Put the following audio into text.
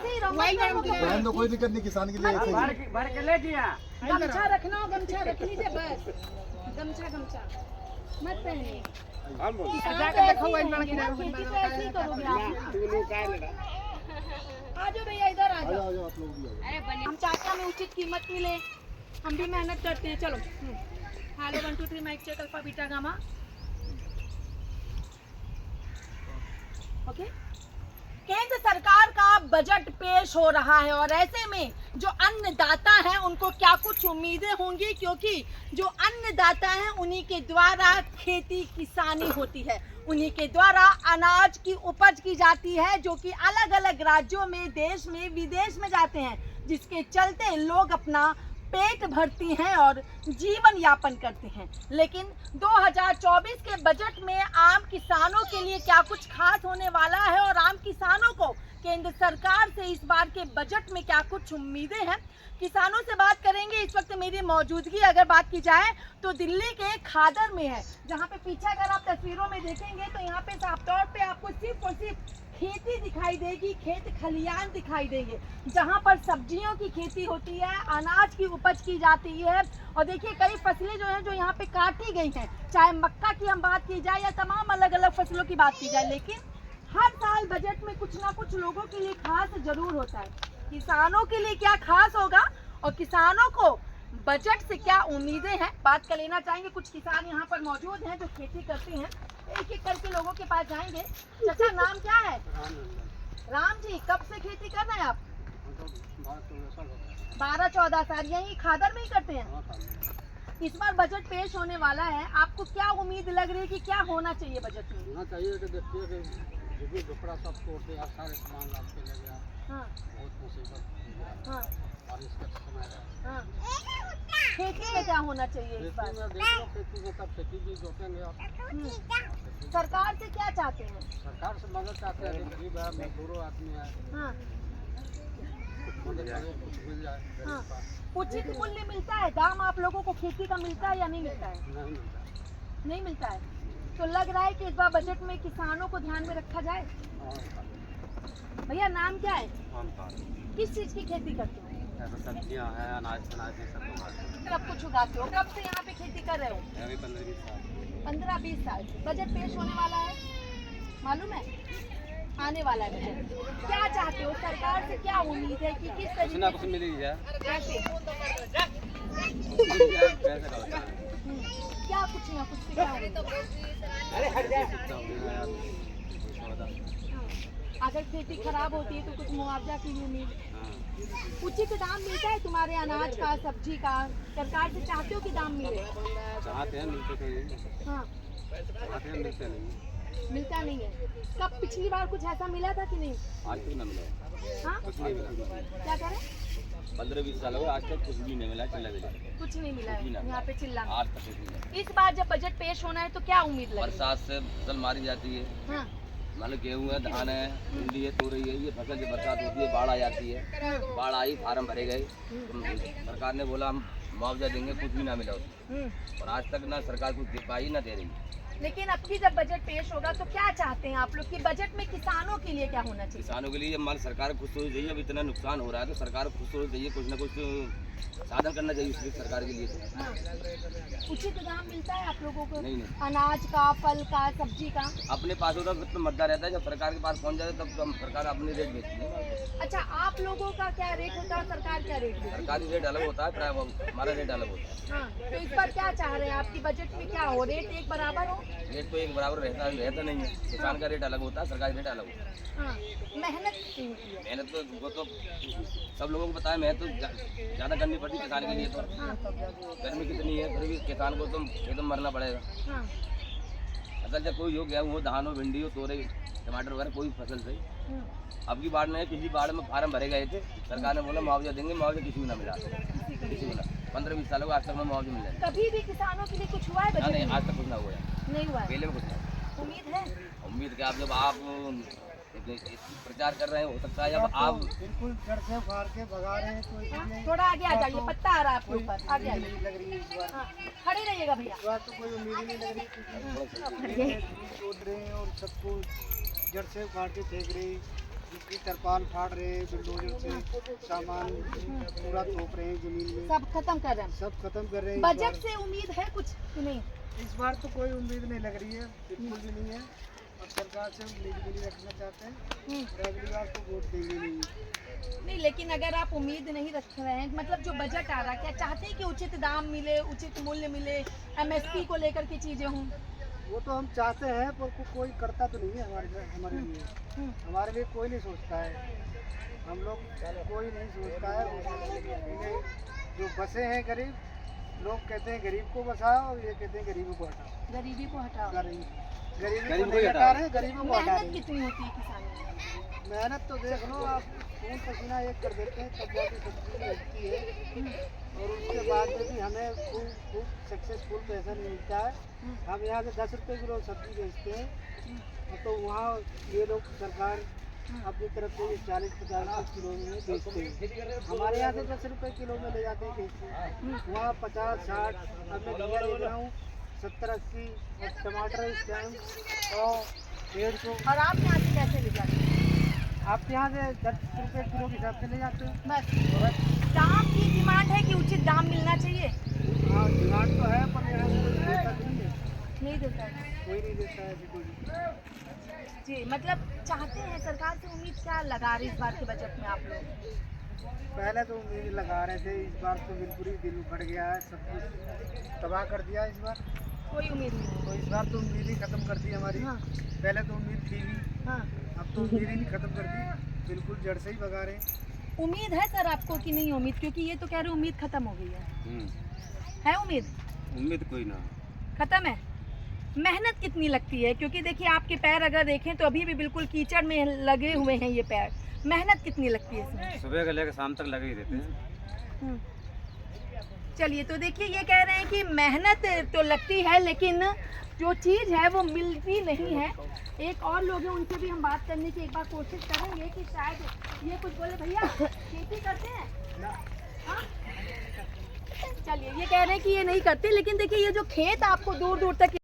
ऐसे ही रहो, बहन तो कोई दिक्कत नहीं, किसान के लिए ऐसे ही। भर के ले दिया। गमछा रखना, गमछा रख लीजिए बस, गमछा मत पहनिए। किसान तो ऐसे ही रहेंगे, खेती तो ऐसे ही करोगे आप। आ जाओ भैया, इधर आ जाओ। आप लोग भी आ जाओ। हम चाहते हैं हमें उचित कीमत मिले, हम भी मेहनत करते हैं। चलो hello 1 2 3 mic check, alpha beta gamma, okay. केंद्र सरकार का बजट पेश हो रहा है और ऐसे में जो अन्नदाता हैं उनको क्या कुछ उम्मीदें होंगी, क्योंकि जो अन्नदाता हैं उन्हीं के द्वारा खेती किसानी होती है, उन्हीं के द्वारा अनाज की उपज की जाती है, जो कि अलग अलग राज्यों में, देश में, विदेश में जाते हैं, जिसके चलते लोग अपना पेट भरती हैं और जीवन यापन करते हैं। लेकिन 2024 के बजट में आम किसानों के लिए क्या कुछ खास होने वाला है और आम किसानों को केंद्र सरकार से इस बार के बजट में क्या कुछ उम्मीदें हैं, किसानों से बात करेंगे। इस वक्त मेरी मौजूदगी अगर बात की जाए तो दिल्ली के खादर में है, जहां पे पीछे अगर आप तस्वीरों में देखेंगे तो यहाँ पे साफ तौर पे आपको सिर्फ और सिर्फ खेती दिखाई देगी, खेत खलियान दिखाई देंगे, जहां पर सब्जियों की खेती होती है, अनाज की उपज की जाती है। और देखिए कई फसलें जो हैं जो यहाँ पे काटी गई हैं, चाहे मक्का की हम बात की जाए या तमाम अलग अलग फसलों की बात की जाए, लेकिन हर साल बजट में कुछ ना कुछ लोगों के लिए खास जरूर होता है। किसानों के लिए क्या खास होगा और किसानों को बजट से क्या उम्मीदें हैं, बात कर लेना चाहेंगे। कुछ किसान यहाँ पर मौजूद हैं जो खेती करते हैं, एक एक करके लोगों के पास जाएंगे। चाचा नाम क्या है? राम जी, कब से खेती कर रहे हैं आप? 12-14 साल। यही खादर में ही करते हैं? इस बार बजट पेश होने वाला है, आपको क्या उम्मीद लग रही है कि क्या होना चाहिए बजट में? होना चाहिए कि देखिए कि झोपड़ा सब तोड़ दिया, सारे सामान लाद के ले गया। हाँ बहुत मुसीबत। हाँ बारिश का समय है। हाँ। खेती में क्या होना चाहिए इस बार? खेती में देख लो, खेती में तब खेती भी जोतेंगे आप। सरकार से क्या चाहते हैं? सरकार से मदद चाहते हैं, गरीब है, मजदूरों आदमी है, हाँ मदद करे, कुछ मिल जाए गरीब हाँ। का। उचित मूल्य मिलता है, दाम आप लोगों को खेती का मिलता है या नहीं मिलता है? नहीं मिलता। नहीं मिलता है। तो लग रहा है कि इस बार बजट में किसानों को ध्यान में रखा जाए। भैया नाम क्या है? किस चीज की खेती करते हो? सब्जियां हैं, अनाज सब कुछ उगाते हो। कब से यहाँ पे खेती कर रहे हो? 15-20 साल। 15-20 साल। बजट पेश होने वाला है, मालूम है? आने वाला है बजट। क्या चाहते हो, सरकार से क्या उम्मीद है कि किस तरीके कुछ मिल ही जाए। कैसे? क्या कुछ ना कुछ से क्या उम्मीद है? अगर खेती खराब होती है तो कुछ मुआवजा की भी उम्मीद। उचित दाम मिलता है तुम्हारे अनाज का, सब्जी का? सरकार से चाहते हो कि दाम मिले? चाहते हैं, मिलते तो नहीं। हाँ चाहते हैं, मिलते नहीं। मिलता नहीं है। कब पिछली बार कुछ ऐसा मिला था कि नहीं? आज तक न मिला। हाँ कुछ नहीं मिला। क्या कह रहे? 15-20 साल हो गए, आज तक कुछ भी नहीं मिला। चिल्ला मिला, कुछ नहीं मिला है यहाँ पे चिल्ला। आज तक कुछ नहीं मिला। इस बार जब बजट पेश होना है तो क्या उम्मीद लग रही है? बरसात से फसल मारी जाती है। हाँ मान लो गेहूँ है, धान है, भिंडी है, तोरई है, ये फसल जब बरसात होती है, बाढ़ आ जाती है। बाढ़ आई, फार्म भरे गए, तो सरकार ने बोला हम मुआवजा देंगे, कुछ भी ना मिला उसमें। और आज तक ना सरकार कुछ दे पाई ना दे रही। लेकिन अब की जब बजट पेश होगा तो क्या चाहते हैं आप लोग कि बजट में किसानों के लिए क्या होना चाहिए? किसानों के लिए मान सरकार खुश होनी चाहिए। अब इतना नुकसान हो रहा है तो सरकार खुश होनी चाहिए, कुछ ना कुछ साधन करना चाहिए उसके सरकार के लिए। हाँ। उचित दाम मिलता है आप लोगों को? नहीं। अनाज का, फल का, सब्जी का? अपने पास होता तो मुद्दा रहता है, जब सरकार के पास पहुंच जाए तब तो हम सरकार अपने रेट बेचती है। अच्छा, आप लोगों का क्या रेट होता है, सरकार क्या रेट देती है? सरकारी रेट अलग होता है, हमारा रेट अलग होता है। हाँ, तो इस पर क्या चाह रहे हैं आपकी बजट में क्या हो, रेट एक बराबर हो? रेट तो एक बराबर रहता नहीं है। किसान का रेट अलग होता है, सरकारी रेट अलग होता है। हाँ, मेहनत कितनी होती है? मेहनत तो वो तो सब लोगों को पता है, मेहनत तो ज़्यादा करनी पड़ती है किसान के लिए। तो हाँ गर्मी कितनी है, फिर भी किसान को तो खेत में मरना पड़ेगा। हाँ असल जब कोई हो गया वो धान हो, भिंडी हो, तोरई, टमाटर वगैरह कोई फसल से। अब की बाढ़ में, पिछली बाढ़ में फार्म भरे गए थे, सरकार ने बोला मुआवजा देंगे, मुआवजा किसी को ना मिला। किसी को ना। 15-20 सालों को आज तक में मुआवजा मिल जाए। कभी भी किसानों के लिए कुछ हुआ है बजट नहीं, में? आज तक कुछ ना हुआ है। नहीं हुआ है। पहले में कुछ ना। उम्मीद है? उम्मीद क्या, आप जब आप प्रचार कर रहे हैं, हो सकता है जब आप बिल्कुल जड़ से उखाड़ के भगा रहे हैं, कोई नहीं। थोड़ा आगे आ जाइए, पत्ता आ रहा है आपके ऊपर, आगे आइए। लग रही है इस बार। हाँ, खड़े रहिएगा भैया। इस बार तो कोई उम्मीद ही नहीं लग रही, क्योंकि तोड़ रहे हैं और सबको जड़ से उखाड़ के फेंक रही। जिसकी तरपाल फाड़ रहे हैं, बुलडोजर से सामान पूरा थोप रहे हैं जमीन में, सब खत्म कर रहे हैं। सब खत्म कर रहे हैं। बजट से उम्मीद है कुछ कि नहीं? इस बार तो कोई उम्मीद नहीं लग रही है, बिल्कुल भी नहीं है। और सरकार से उम्मीद भी नहीं रखना चाहते हैं, और अगली बार तो वोट देंगे नहीं। लेकिन अगर आप उम्मीद नहीं रख रहे हैं, मतलब जो बजट आ रहा है, क्या चाहते हैं कि उचित दाम मिले, उचित मूल्य मिले, एमएसपी को लेकर की चीजें हों? वो तो हम चाहते हैं, पर कोई करता तो नहीं है हमारे लिए। हमारे लिए कोई नहीं सोचता है, हम लोग कोई नहीं सोचता है। जो बसे हैं गरीब लोग, कहते हैं गरीब को बसाओ, और ये कहते हैं गरीबों को हटाओ। गरीबी को हटाओ। गरीबी को नहीं हटा रहे, गरीबों को हटा मेहनत रहे। कितनी होती है किसानों में? मेहनत तो देख लो आप, खून पसीना एक कर देते हैं तब जाके सब्जी मिलती है, और उसके बाद में भी हमें खूब सक्सेसफुल पैसा नहीं मिलता है। हम यहाँ से 10 रुपये किलो सब्जी बेचते हैं, तो वहाँ ये लोग सरकार अपनी तरफ से 40-50 किलो में बेचते हैं। हमारे यहाँ से 10 रुपये किलो में ले जाते हैं बेचते, वहाँ 50-60। अब मैं घिया ले रहा हूँ 70-80, और टमाटर इस टाइम 100-150। और आप यहाँ से कैसे ले जाते हैं? आपके यहाँ से 10 रुपये किलो के हिसाब से ले जाते हैं। बस दाम की डिमांड है कि उचित दाम मिलना चाहिए? हाँ, डिमांड तो है, पर यहाँ से कोई देता नहीं है, नहीं देता है कोई नहीं देता है कोई। जी। मतलब चाहते हैं, सरकार से उम्मीद क्या लगा रहे इस बार के बजट में आप लोग? पहले तो उम्मीद लगा रहे थे, इस बार तो बिल्कुल ही दिल उखड़ गया है, सब कुछ तबाह कर दिया इस बार। कोई उम्मीद नहीं। तो इस बार तो उम्मीद ही खत्म कर दी हमारी। हाँ। पहले तो उम्मीद थी भी, हाँ, अब तो उम्मीद ही नहीं खत्म कर दी, बिल्कुल जड़ से ही भगा रहे हैं। उम्मीद है सर आपको कि नहीं उम्मीद? क्योंकि ये तो कह रहे उम्मीद खत्म हो गई है उम्मीद? उम्मीद कोई ना, खत्म है। मेहनत कितनी लगती है? क्योंकि देखिए आपके पैर अगर देखें तो अभी भी बिल्कुल कीचड़ में लगे हुए हैं ये पैर। मेहनत कितनी लगती है इसमें? सुबह से लेकर शाम तक लगे ही रहते हैं। चलिए, तो देखिए ये कह रहे हैं कि मेहनत तो लगती है, लेकिन जो चीज़ है वो मिलती नहीं है। एक और लोग हैं, उनसे भी हम बात करने की एक बार कोशिश करेंगे कि शायद ये कुछ बोले। भैया खेती करते हैं? हाँ? चलिए, ये कह रहे हैं कि ये नहीं करते, लेकिन देखिए ये जो खेत आपको दूर दूर तक